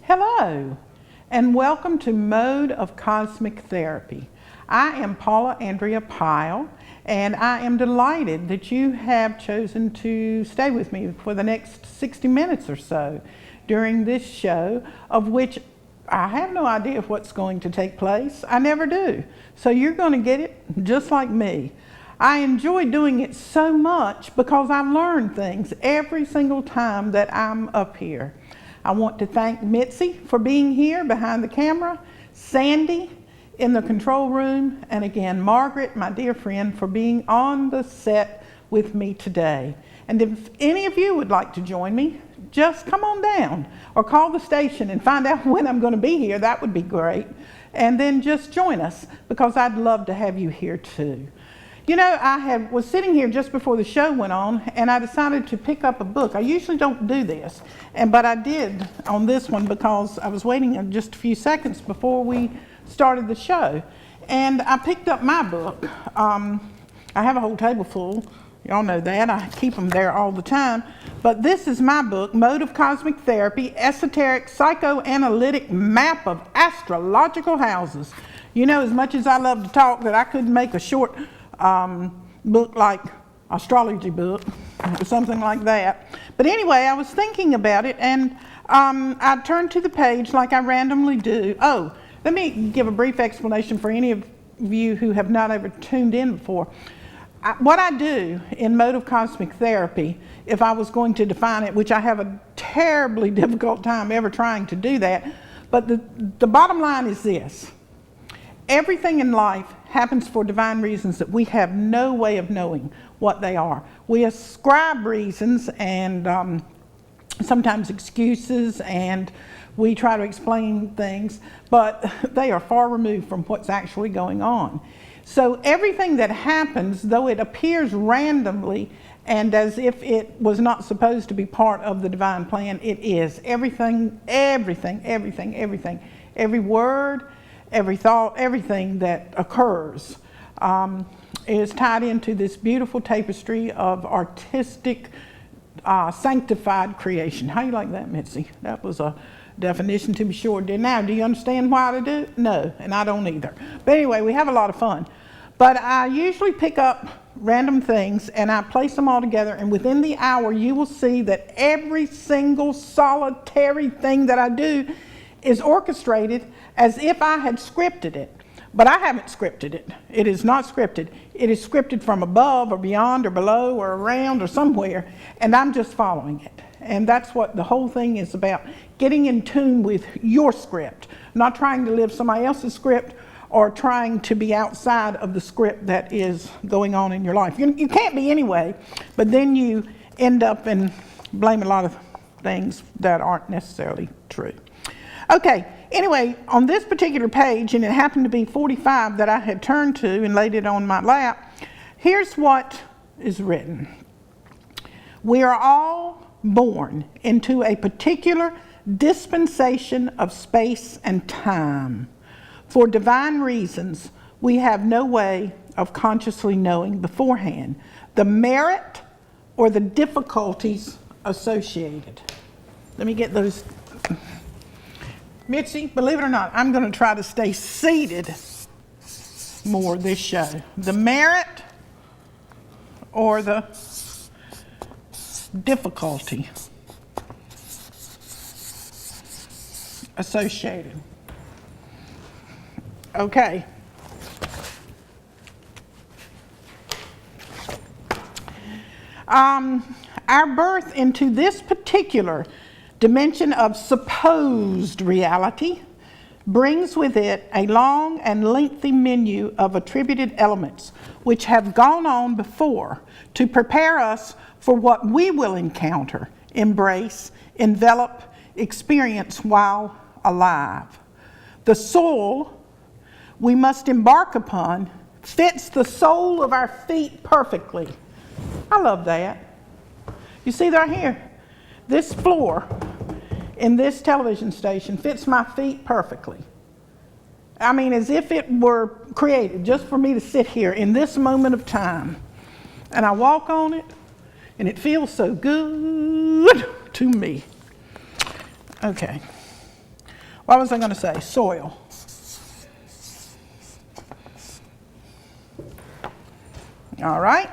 Hello, and welcome to Mode of Cosmic Therapy. I am Paula Andrea Pyle, and I am delighted that you have chosen to stay with me for the next 60 minutes or so during this show, of which I have no idea what's going to take place. I never do. So you're going to get it just like me. I enjoy doing it so much because I learn things every single time that I'm up here. I want to thank Mitzi for being here behind the camera, Sandy in the control room, and again, Margaret, my dear friend, for being on the set with me today. And if any of you would like to join me, just come on down or call the station and find out when I'm going to be here. That would be great. And then just join us, because I'd love to have you here too. You know, I was sitting here just before the show went on, and I decided to pick up a book. I usually don't do this, but I did on this one because I was waiting just a few seconds before we started the show. And I picked up my book. I have a whole table full. Y'all know that. I keep them there all the time. But this is my book, Mode of Cosmic Therapy, Esoteric Psychoanalytic Map of Astrological Houses. You know, as much as I love to talk, that I couldn't make a short book like astrology book or something like that. But anyway, I was thinking about it, and I turned to the page like I randomly do. Oh, let me give a brief explanation for any of you who have not ever tuned in before. What I do in Mode of Cosmic Therapy, if I was going to define it, which I have a terribly difficult time ever trying to do that, but the bottom line is this. Everything in life happens for divine reasons that we have no way of knowing what they are. We ascribe reasons and sometimes excuses, and we try to explain things, but they are far removed from what's actually going on. So everything that happens, though it appears randomly and as if it was not supposed to be part of the divine plan, it is. Everything, every word, every thought, everything that occurs is tied into this beautiful tapestry of artistic, sanctified creation. How you like that, Mitzi? That was a definition to be sure. Now, do you understand why I do? No, and I don't either. But anyway, we have a lot of fun. But I usually pick up random things and I place them all together, and within the hour you will see that every single solitary thing that I do is orchestrated as if I had scripted it. But I haven't scripted it. It is not scripted. It is scripted from above or beyond or below or around or somewhere, and I'm just following it. And that's what the whole thing is about, getting in tune with your script, not trying to live somebody else's script or trying to be outside of the script that is going on in your life. You can't be anyway, but then you end up and blame a lot of things that aren't necessarily true. Okay, anyway, on this particular page, and it happened to be 45 that I had turned to and laid it on my lap, here's what is written. We are all born into a particular dispensation of space and time. For divine reasons, we have no way of consciously knowing beforehand the merit or the difficulties associated. Let me get those. Mitzi, believe it or not, I'm going to try to stay seated more this show. The merit or the difficulty associated. Okay. Our birth into this particular dimension of supposed reality brings with it a long and lengthy menu of attributed elements which have gone on before to prepare us for what we will encounter, embrace, envelop, experience while alive. The soul we must embark upon fits the sole of our feet perfectly. I love that. You see right here, this floor in this television station fits my feet perfectly. I mean, as if it were created just for me to sit here in this moment of time. And I walk on it, and it feels so good to me. Okay. What was I going to say? Soil. All right.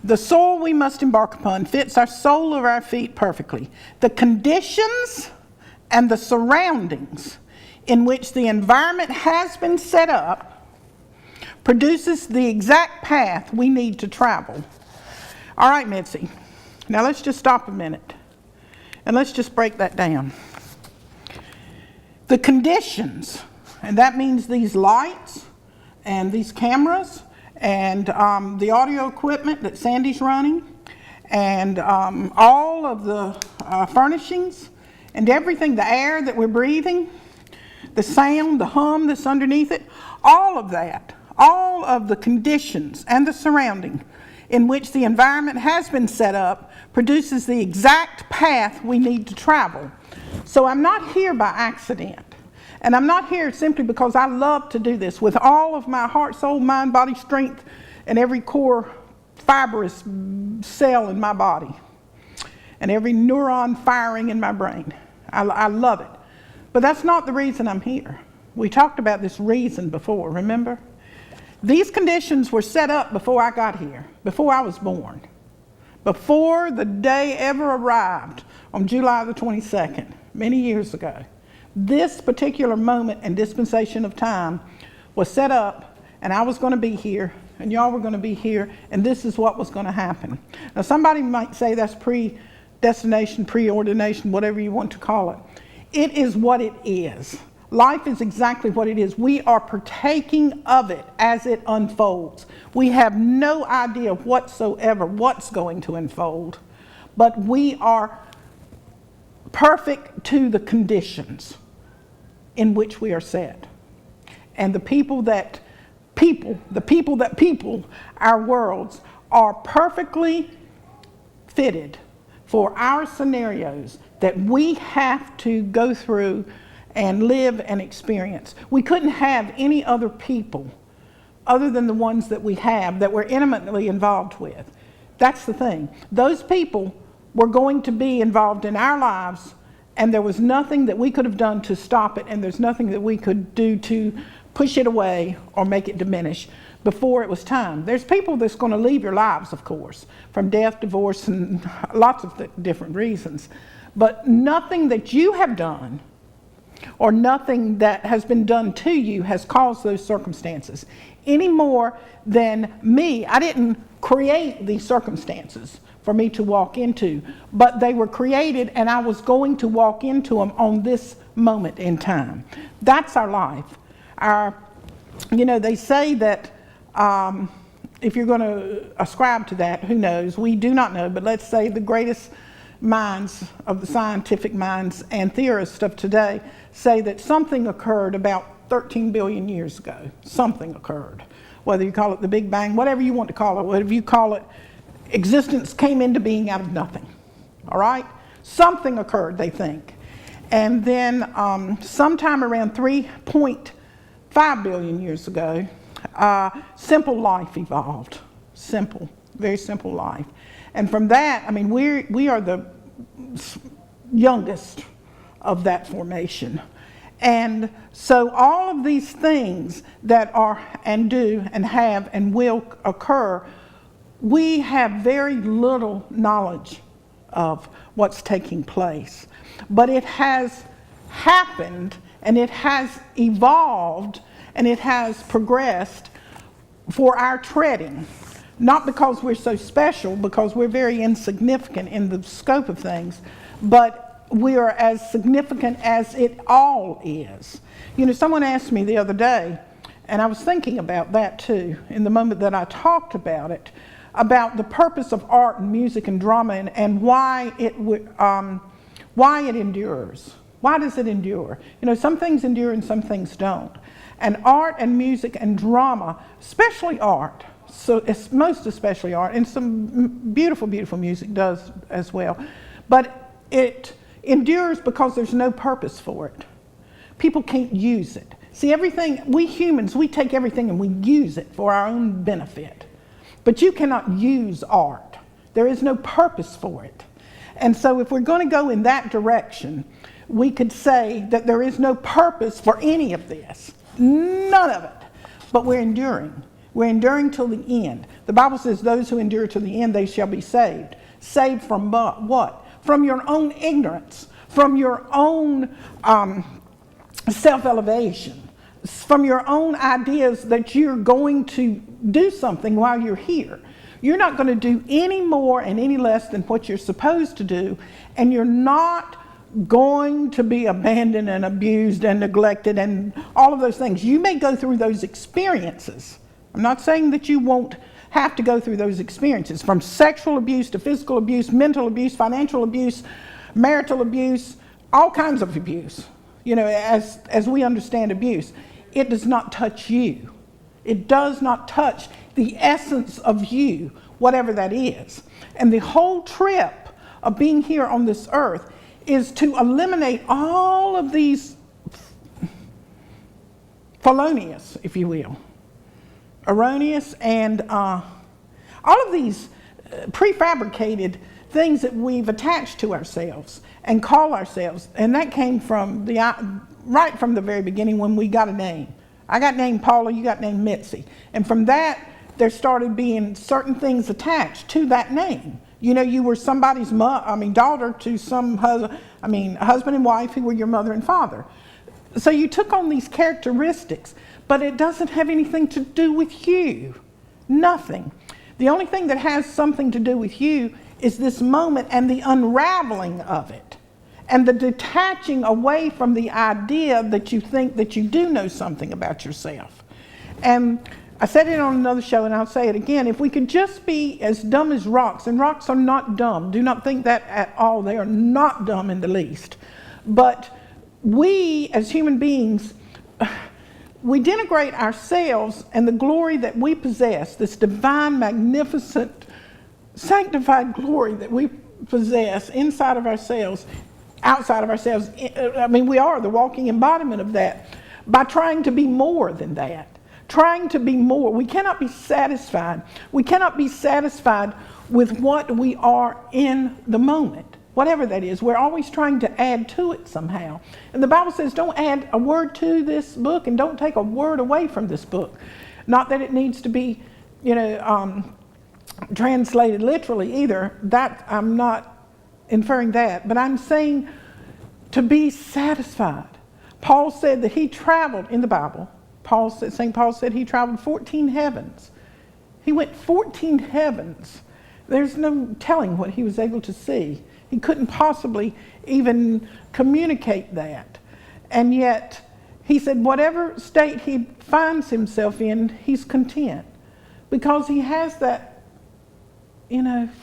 The soil we must embark upon fits our sole of our feet perfectly. The conditions and the surroundings in which the environment has been set up produces the exact path we need to travel. All right, Mitzi. Now let's just stop a minute and let's just break that down. The conditions, and that means these lights and these cameras and the audio equipment that Sandy's running, and all of the furnishings and everything, the air that we're breathing, the sound, the hum that's underneath it, all of that, all of the conditions and the surrounding in which the environment has been set up produces the exact path we need to travel. So I'm not here by accident. And I'm not here simply because I love to do this with all of my heart, soul, mind, body, strength, and every core fibrous cell in my body, and every neuron firing in my brain. I love it. But that's not the reason I'm here. We talked about this reason before, remember? These conditions were set up before I got here, before I was born, before the day ever arrived on July the 22nd, many years ago. This particular moment and dispensation of time was set up, and I was going to be here, and y'all were going to be here, and this is what was going to happen. Now, somebody might say that's predestination, preordination, whatever you want to call it. It is what it is. Life is exactly what it is. We are partaking of it as it unfolds. We have no idea whatsoever what's going to unfold, but we are perfect to the conditions in which we are set. And the people that people our worlds are perfectly fitted for our scenarios that we have to go through and live and experience. We couldn't have any other people other than the ones that we have that we're intimately involved with. That's the thing. Those people were going to be involved in our lives, and there was nothing that we could have done to stop it, and there's nothing that we could do to push it away or make it diminish before it was time. There's people that's going to leave your lives, of course, from death, divorce, and lots of different reasons. But nothing that you have done or nothing that has been done to you has caused those circumstances any more than me. I didn't create these circumstances for me to walk into, but they were created, and I was going to walk into them on this moment in time. That's our life. They say that if you're going to ascribe to that, who knows? We do not know, but let's say the greatest minds of the scientific minds and theorists of today say that something occurred about 13 billion years ago. Something occurred. Whether you call it the Big Bang, whatever you want to call it, whatever you call it, existence came into being out of nothing. All right? Something occurred, they think. And then sometime around 3.5 billion years ago, simple life evolved. Simple, very simple life. And from that, I mean, we are the youngest of that formation. And so all of these things that are and do and have and will occur, we have very little knowledge of what's taking place. But it has happened, and it has evolved, and it has progressed for our treading. Not because we're so special, because we're very insignificant in the scope of things, but we are as significant as it all is. You know, someone asked me the other day, and I was thinking about that too, in the moment that I talked about it, about the purpose of art and music and drama, and why it endures. Why does it endure? You know, some things endure and some things don't. And art and music and drama, especially art, so it's most especially art, and some beautiful, beautiful music does as well. But it endures because there's no purpose for it. People can't use it. See, everything, we humans, we take everything and we use it for our own benefit. But you cannot use art. There is no purpose for it. And so if we're going to go in that direction, we could say that there is no purpose for any of this. None of it. But we're enduring. We're enduring till the end. The Bible says those who endure to the end, they shall be saved. Saved from what? From your own ignorance, from your own self-elevation, from your own ideas that you're going to do something while you're here. You're not going to do any more and any less than what you're supposed to do, and you're not going to be abandoned and abused and neglected and all of those things. You may go through those experiences. I'm not saying that you won't have to go through those experiences, from sexual abuse to physical abuse, mental abuse, financial abuse, marital abuse, all kinds of abuse. You know, as we understand abuse, it does not touch you. It does not touch the essence of you, whatever that is. And the whole trip of being here on this earth is to eliminate all of these felonious, if you will, erroneous, and all of these prefabricated things that we've attached to ourselves and call ourselves. And that came from right from the very beginning when we got a name. I got named Paula, you got named Mitzi. And from that, there started being certain things attached to that name. You know, you were somebody's daughter to some husband and wife who were your mother and father. So you took on these characteristics, but it doesn't have anything to do with you. Nothing. The only thing that has something to do with you is this moment and the unraveling of it, and the detaching away from the idea that you think that you do know something about yourself. And I said it on another show, and I'll say it again. If we could just be as dumb as rocks, and rocks are not dumb. Do not think that at all. They are not dumb in the least. But we, as human beings, we denigrate ourselves and the glory that we possess, this divine, magnificent, sanctified glory that we possess inside of ourselves, outside of ourselves. I mean, we are the walking embodiment of that, by trying to be more than that. Trying to be more. We cannot be satisfied. We cannot be satisfied with what we are in the moment, whatever that is. We're always trying to add to it somehow. And the Bible says don't add a word to this book and don't take a word away from this book. Not that it needs to be, translated literally either. That I'm not inferring that, but I'm saying to be satisfied. Paul said that he traveled in the Bible. St. Paul said he traveled 14 heavens. He went 14 heavens. There's no telling what he was able to see. He couldn't possibly even communicate that. And yet, he said whatever state he finds himself in, he's content. Because he has that,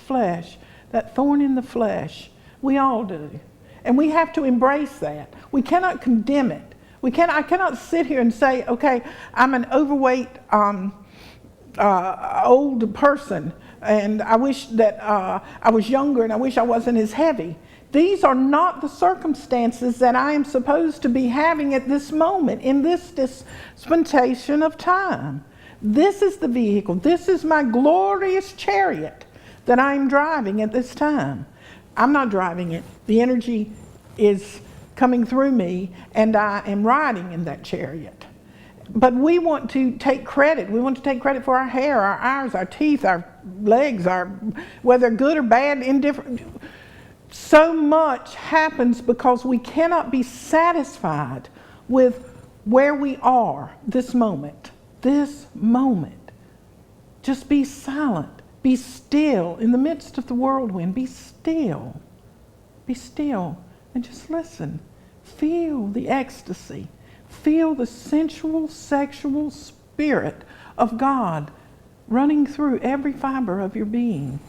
flesh, that thorn in the flesh. We all do. And we have to embrace that. We cannot condemn it. I cannot sit here and say, okay, I'm an overweight old person, and I wish that I was younger, and I wish I wasn't as heavy. These are not the circumstances that I am supposed to be having at this moment, in this dispensation of time. This is the vehicle. This is my glorious chariot that I am driving at this time. I'm not driving it. The energy is coming through me, and I am riding in that chariot. But we want to take credit. We want to take credit for our hair, our eyes, our teeth, our legs, whether good or bad, indifferent. So much happens because we cannot be satisfied with where we are this moment. This moment. Just be silent. Be still in the midst of the whirlwind. Be still. Be still and just listen. Feel the ecstasy. Feel the sensual, sexual spirit of God running through every fiber of your being.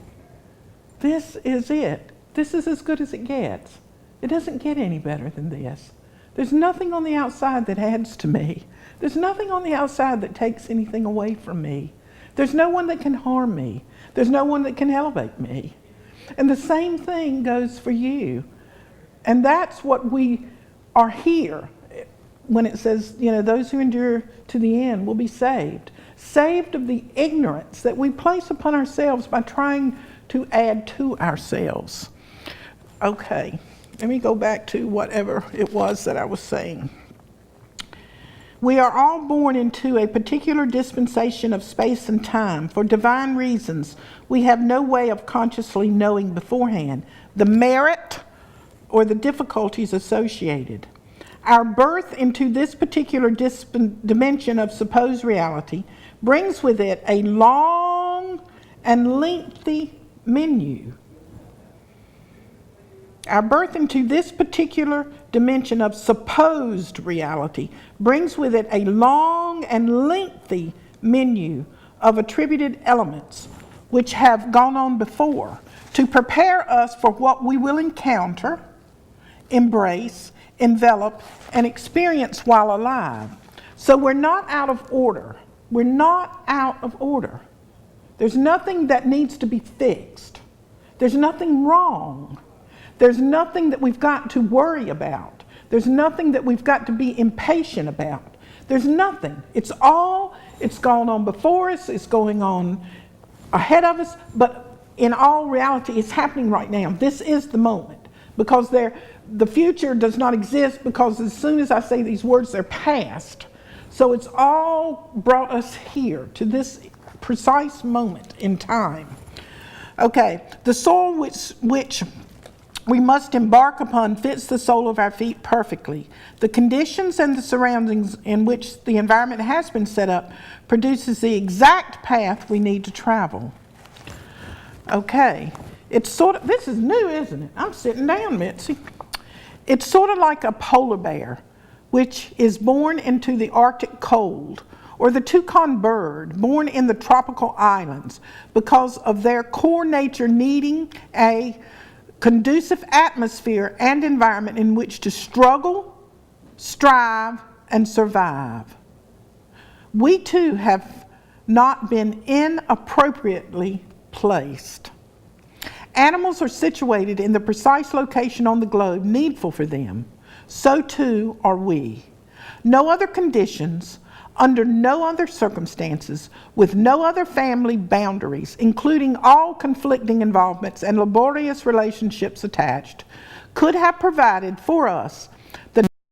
This is it. This is as good as it gets. It doesn't get any better than this. There's nothing on the outside that adds to me. There's nothing on the outside that takes anything away from me. There's no one that can harm me. There's no one that can elevate me. And the same thing goes for you. And that's what we are here when it says, those who endure to the end will be saved. Saved of the ignorance that we place upon ourselves by trying to add to ourselves. Okay, let me go back to whatever it was that I was saying. We are all born into a particular dispensation of space and time. For divine reasons, we have no way of consciously knowing beforehand the merit or the difficulties associated. Our birth into this particular dimension of supposed reality brings with it a long and lengthy menu. Our birth into this particular dimension of supposed reality brings with it a long and lengthy menu of attributed elements which have gone on before to prepare us for what we will encounter, embrace, envelop, and experience while alive. So we're not out of order. We're not out of order. There's nothing that needs to be fixed. There's nothing wrong. There's nothing that we've got to worry about. There's nothing that we've got to be impatient about. There's nothing. It's gone on before us, it's going on ahead of us, but in all reality, it's happening right now. This is the moment, because the future does not exist, because as soon as I say these words, they're past. So it's all brought us here to this precise moment in time. Okay, the soil which we must embark upon fits the sole of our feet perfectly. The conditions and the surroundings in which the environment has been set up produces the exact path we need to travel. Okay, this is new, isn't it? I'm sitting down, Mitzi. It's sort of like a polar bear, which is born into the Arctic cold, or the toucan bird born in the tropical islands because of their core nature needing a conducive atmosphere and environment in which to struggle, strive, and survive. We too have not been inappropriately placed. Animals are situated in the precise location on the globe needful for them. So too are we. No other conditions, under no other circumstances, with no other family boundaries, including all conflicting involvements and laborious relationships attached, could have provided for us the